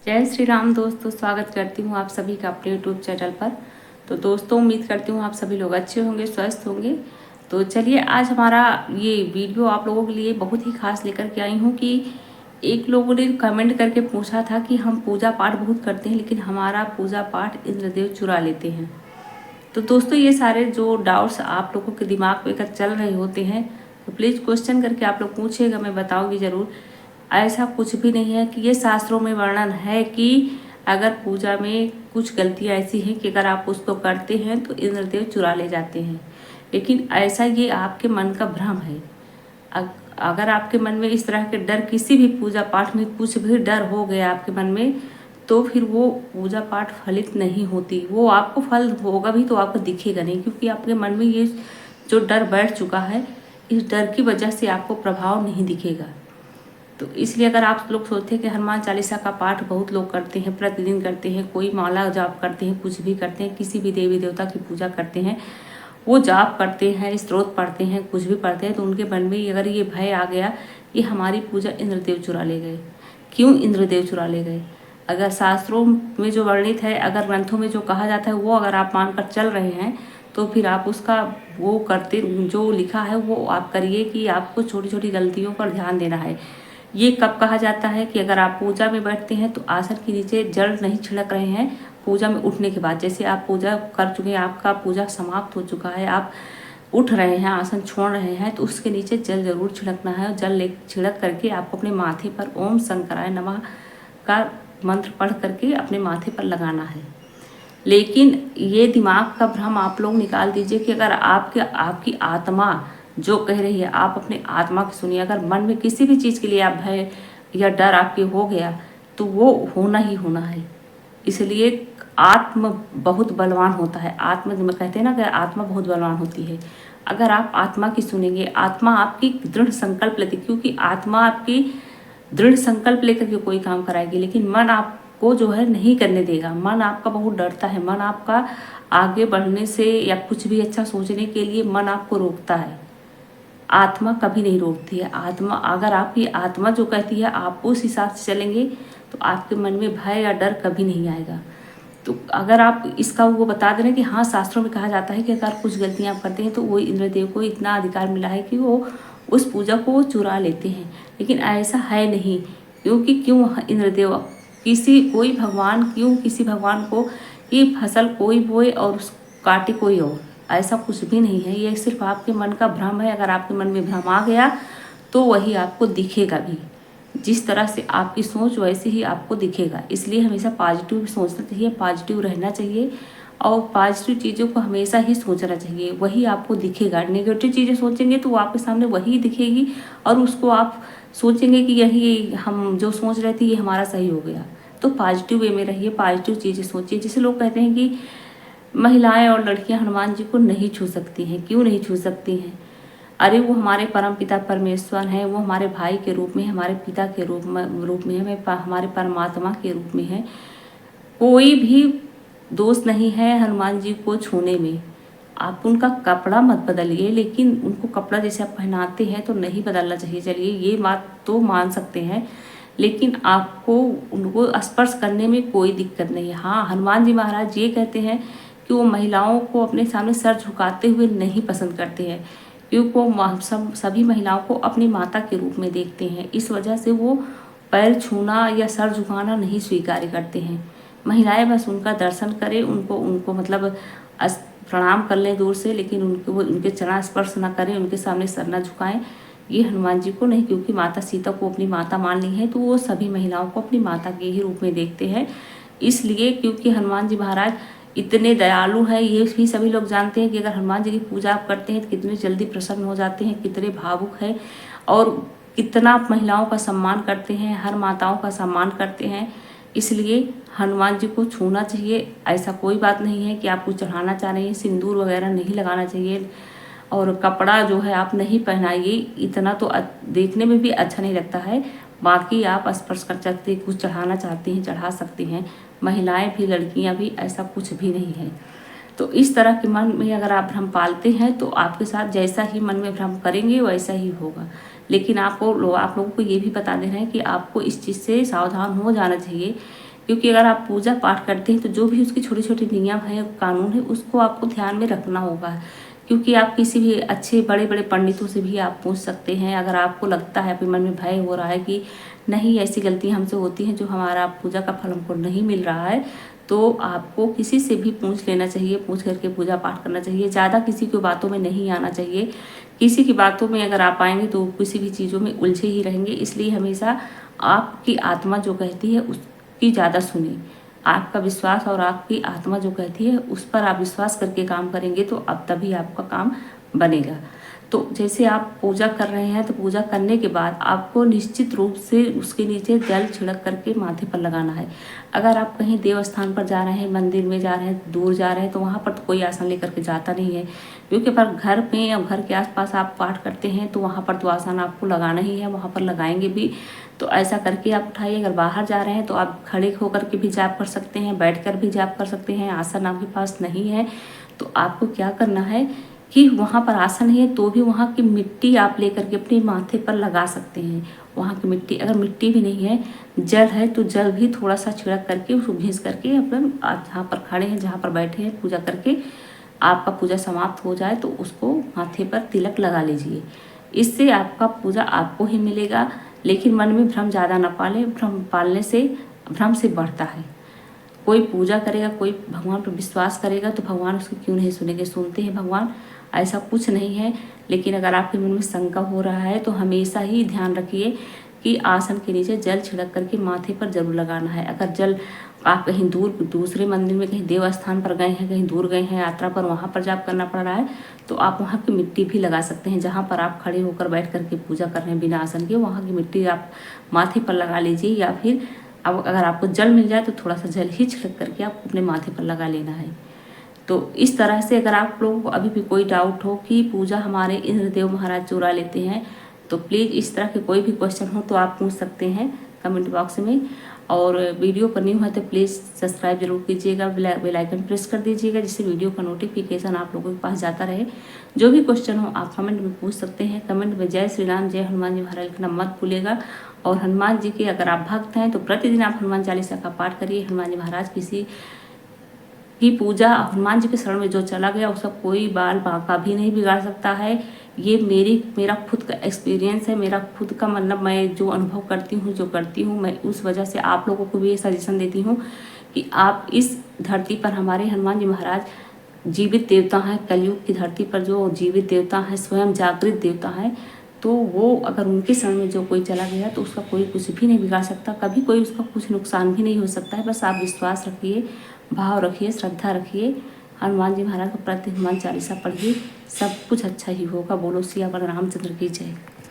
जय श्री राम दोस्तों, स्वागत करती हूँ आप सभी का अपने यूट्यूब चैनल पर। तो दोस्तों, उम्मीद करती हूँ आप सभी लोग अच्छे होंगे, स्वस्थ होंगे। तो चलिए, आज हमारा ये वीडियो आप लोगों के लिए बहुत ही खास लेकर के आई हूँ कि एक लोगों ने कमेंट करके पूछा था कि हम पूजा पाठ बहुत करते हैं लेकिन हमारा पूजा पाठ इंद्रदेव चुरा लेते हैं। तो दोस्तों, ये सारे जो डाउट्स आप लोगों के दिमाग में अगर चल रहे होते हैं तो प्लीज़ क्वेश्चन करके आप लोग पूछिएगा, मैं बताऊंगी ज़रूर। ऐसा कुछ भी नहीं है कि ये शास्त्रों में वर्णन है कि अगर पूजा में कुछ गलतियाँ ऐसी हैं कि अगर आप उसको करते हैं तो इंद्रदेव चुरा ले जाते हैं, लेकिन ऐसा ये आपके मन का भ्रम है। अगर आपके मन में इस तरह के डर, किसी भी पूजा पाठ में कुछ भी डर हो गया आपके मन में, तो फिर वो पूजा पाठ फलित नहीं होती। वो आपको फल होगा भी तो आपको दिखेगा नहीं, क्योंकि आपके मन में ये जो डर बैठ चुका है, इस डर की वजह से आपको प्रभाव नहीं दिखेगा। तो इसलिए अगर आप लोग सोचते हैं कि हनुमान चालीसा का पाठ बहुत लोग करते हैं, प्रतिदिन करते हैं, कोई माला जाप करते हैं, कुछ भी करते हैं, किसी भी देवी देवता की पूजा करते हैं, वो जाप करते हैं, स्तोत्र पढ़ते हैं, कुछ भी पढ़ते हैं, तो उनके मन में अगर ये भय आ गया कि हमारी पूजा इंद्रदेव चुरा ले गए। क्यों इंद्रदेव चुरा ले गए? अगर शास्त्रों में जो वर्णित है, अगर ग्रंथों में जो कहा जाता है, वो अगर आप मानकर चल रहे हैं तो फिर आप उसका वो करते, जो लिखा है वो आप करिए कि आपको छोटी छोटी गलतियों पर ध्यान देना है। ये कब कहा जाता है कि अगर आप पूजा में बैठते हैं तो आसन के नीचे जल नहीं छिड़क रहे हैं। पूजा में उठने के बाद, जैसे आप पूजा कर चुके हैं, आपका पूजा समाप्त हो चुका है, आप उठ रहे हैं, आसन छोड़ रहे हैं, तो उसके नीचे जल जरूर छिड़कना है। और जल छिड़क करके आपको अपने माथे पर ओम शंकराय नमः का मंत्र पढ़ करके अपने माथे पर लगाना है। लेकिन ये दिमाग का भ्रम आप लोग निकाल दीजिए कि अगर आपकी आत्मा जो कह रही है, आप अपने आत्मा की सुनिए। अगर मन में किसी भी चीज़ के लिए आप भय या डर आपके हो गया तो वो होना ही होना है। इसलिए आत्म बहुत बलवान होता है। आत्मा में कहते हैं ना कि आत्मा बहुत बलवान होती है। अगर आप आत्मा की सुनेंगे, आत्मा आपकी दृढ़ संकल्प लेती, क्योंकि आत्मा आपकी दृढ़ संकल्प लेकर के कोई काम कराएगी, लेकिन मन आपको जो है नहीं करने देगा। मन आपका बहुत डरता है, मन आपका आगे बढ़ने से या कुछ भी अच्छा सोचने के लिए मन आपको रोकता है। आत्मा कभी नहीं रोकती है। आत्मा, अगर आपकी आत्मा जो कहती है आप उस हिसाब से चलेंगे तो आपके मन में भय या डर कभी नहीं आएगा। तो अगर आप इसका वो बता दे रहे हैं कि हाँ, शास्त्रों में कहा जाता है कि अगर कुछ गलतियाँ आप करते हैं तो वो इंद्रदेव को इतना अधिकार मिला है कि वो उस पूजा को चुरा लेते हैं, लेकिन ऐसा है नहीं। क्योंकि क्यों इंद्रदेव कोई भगवान क्यों किसी भगवान को कि फसल कोई बोए और उस काटे कोई और, ऐसा कुछ भी नहीं है। ये सिर्फ आपके मन का भ्रम है। अगर आपके मन में भ्रम आ गया तो वही आपको दिखेगा भी। जिस तरह से आपकी सोच वैसे ही आपको दिखेगा। इसलिए हमेशा पॉजिटिव सोचना चाहिए, पॉजिटिव रहना चाहिए और पॉजिटिव चीज़ों को हमेशा ही सोचना चाहिए, वही आपको दिखेगा। नेगेटिव चीज़ें सोचेंगे तो आपके सामने वही दिखेगी और उसको आप सोचेंगे कि यही हम जो सोच रहे थे ये हमारा सही हो गया। तो पॉजिटिव वे में रहिए, पॉजिटिव चीज़ें सोचिए। जैसे लोग कहते हैं कि महिलाएं और लड़कियां हनुमान जी को नहीं छू सकती हैं। क्यों नहीं छू सकती हैं? अरे वो हमारे परम पिता परमेश्वर हैं, वो हमारे भाई के रूप में, हमारे पिता के रूप में है, हमारे परमात्मा के रूप में है। कोई भी दोष नहीं है हनुमान जी को छूने में। आप उनका कपड़ा मत बदलिए, लेकिन उनको कपड़ा जैसे आप पहनाते हैं तो नहीं बदलना चाहिए। चलिए, ये बात तो मान सकते हैं, लेकिन आपको उनको स्पर्श करने में कोई दिक्कत नहीं है। हाँ, हनुमान जी महाराज ये कहते हैं कि वो महिलाओं को अपने सामने सर झुकाते हुए नहीं पसंद करते हैं, क्योंकि वो सभी महिलाओं को अपनी माता के रूप में देखते हैं। इस वजह से वो पैर छूना या सर झुकाना नहीं स्वीकार करते हैं। महिलाएं बस उनका दर्शन करें, उनको उनको मतलब प्रणाम कर लें दूर से, लेकिन उनके चरण स्पर्श न करें, उनके सामने सर न झुकाएं। ये हनुमान जी को नहीं, क्योंकि माता सीता को अपनी माता मान ली है तो वो सभी महिलाओं को अपनी माता के ही रूप में देखते हैं। इसलिए क्योंकि हनुमान जी महाराज इतने दयालु हैं, ये भी सभी लोग जानते हैं कि अगर हनुमान जी की पूजा आप करते हैं तो कितने जल्दी प्रसन्न हो जाते हैं, कितने भावुक हैं और कितना महिलाओं का सम्मान करते हैं, हर माताओं का सम्मान करते हैं। इसलिए हनुमान जी को छूना चाहिए। ऐसा कोई बात नहीं है कि आप कुछ चढ़ाना चाह रहे हैं, सिंदूर वगैरह नहीं लगाना चाहिए और कपड़ा जो है आप नहीं पहनाइए। इतना तो देखने में भी अच्छा नहीं लगता है। बाकी आप स्पर्श कर सकते हैं, कुछ चढ़ाना चाहते हैं चढ़ा सकते हैं, महिलाएं भी लड़कियां भी, ऐसा कुछ भी नहीं है। तो इस तरह के मन में अगर आप भ्रम पालते हैं तो आपके साथ जैसा ही मन में भ्रम करेंगे वैसा ही होगा। लेकिन आप लोगों को ये भी बता दे रहे हैं कि आपको इस चीज़ से सावधान हो जाना चाहिए क्योंकि अगर आप पूजा पाठ करते हैं तो जो भी उसके छोटे छोटे नियम हैं, कानून है, उसको आपको ध्यान में रखना होगा। क्योंकि आप किसी भी अच्छे बड़े बड़े पंडितों से भी आप पूछ सकते हैं। अगर आपको लगता है, अपने मन में भय हो रहा है कि नहीं ऐसी गलतियाँ हमसे होती हैं जो हमारा पूजा का फल हमको नहीं मिल रहा है, तो आपको किसी से भी पूछ लेना चाहिए, पूछ करके पूजा पाठ करना चाहिए। ज़्यादा किसी की बातों में नहीं आना चाहिए। किसी की बातों में अगर आप आएंगे तो किसी भी चीज़ों में उलझे ही रहेंगे। इसलिए हमेशा आपकी आत्मा जो कहती है उसकी ज़्यादा सुनिए। आपका विश्वास और आपकी आत्मा जो कहती है उस पर आप विश्वास करके काम करेंगे तो अब तभी आपका काम बनेगा। तो जैसे आप पूजा कर रहे हैं तो पूजा करने के बाद आपको निश्चित रूप से उसके नीचे जल छिड़क करके माथे पर लगाना है। अगर आप कहीं देव स्थान पर जा रहे हैं, मंदिर में जा रहे हैं, दूर जा रहे हैं, तो वहाँ पर तो कोई आसन लेकर के जाता नहीं है। क्योंकि पर घर में या घर के आसपास आप पाठ करते हैं तो वहाँ पर तो आसन आपको लगाना ही है, वहाँ पर लगाएंगे भी। तो ऐसा करके आप उठाइए। अगर बाहर जा रहे हैं तो आप खड़े होकर के भी जाप कर सकते हैं, बैठ कर भी जाप कर सकते हैं। आसन आपके पास नहीं है तो आपको क्या करना है कि वहाँ पर आसन है तो भी वहाँ की मिट्टी आप लेकर के अपने माथे पर लगा सकते हैं। वहाँ की मिट्टी, अगर मिट्टी भी नहीं है, जल है तो जल भी थोड़ा सा छिड़क करके उसको घिस करके अपन जहाँ पर खड़े हैं, जहाँ पर बैठे हैं, पूजा करके आपका पूजा समाप्त हो जाए तो उसको माथे पर तिलक लगा लीजिए। इससे आपका पूजा आपको ही मिलेगा। लेकिन मन में भ्रम ज़्यादा ना पाले, भ्रम पालने से भ्रम से बढ़ता है। कोई पूजा करेगा, कोई भगवान पर विश्वास करेगा तो भगवान उसको क्यों नहीं सुनेंगे, सुनते हैं भगवान, ऐसा कुछ नहीं है। लेकिन अगर आपके मन में शंका हो रहा है तो हमेशा ही ध्यान रखिए कि आसन के नीचे जल छिड़क करके माथे पर जरूर लगाना है। अगर जल आप कहीं दूर दूसरे मंदिर में, कहीं देव स्थान पर गए हैं, कहीं दूर गए हैं यात्रा पर, वहाँ पर जाप करना पड़ रहा है तो आप वहाँ की मिट्टी भी लगा सकते हैं। जहाँ पर आप खड़े होकर बैठ करके पूजा कर रहे हैं बिना आसन के, वहाँ की मिट्टी आप माथे पर लगा लीजिए। या फिर अब अगर आपको जल मिल जाए तो थोड़ा सा जल ही छिड़क करके आप अपने माथे पर लगा लेना है। तो इस तरह से अगर आप लोगों को अभी भी कोई डाउट हो कि पूजा हमारे इंद्रदेव महाराज चुरा लेते हैं तो प्लीज़ इस तरह के कोई भी क्वेश्चन हो तो आप पूछ सकते हैं कमेंट बॉक्स में। और वीडियो पर न्यू है तो प्लीज़ सब्सक्राइब जरूर कीजिएगा, बेल आइकन प्रेस कर दीजिएगा जिससे वीडियो का नोटिफिकेशन आप लोगों के पास जाता रहे। जो भी क्वेश्चन हो आप कमेंट में पूछ सकते हैं। कमेंट में जय श्री राम, जय हनुमान जी महाराज लिखना मत भूलिएगा। और हनुमान जी के अगर आप भक्त हैं तो प्रतिदिन आप हनुमान चालीसा का पाठ करिए। हनुमान जी महाराज किसी की पूजा, हनुमान जी के शरण में जो चला गया उसका कोई बाल बांका भी नहीं बिगाड़ सकता है। ये मेरा खुद का एक्सपीरियंस है, मेरा खुद का मतलब मैं जो अनुभव करती हूँ, जो करती हूँ, मैं उस वजह से आप लोगों को भी ये सजेशन देती हूँ कि आप इस धरती पर हमारे हनुमान जी महाराज जीवित देवता हैं। कलयुग की धरती पर जो जीवित देवता हैं, स्वयं जागृत देवता हैं, तो वो अगर उनके शरण में जो कोई चला गया तो उसका कोई कुछ भी नहीं बिगाड़ सकता, कभी कोई उसका कुछ नुकसान भी नहीं हो सकता है। बस आप विश्वास रखिए, भाव रखिए, श्रद्धा रखिए, हनुमान जी महाराज का प्रति हनुमान चालीसा पढ़िए, सब कुछ अच्छा ही होगा। बोलो सियावर रामचंद्र की जय।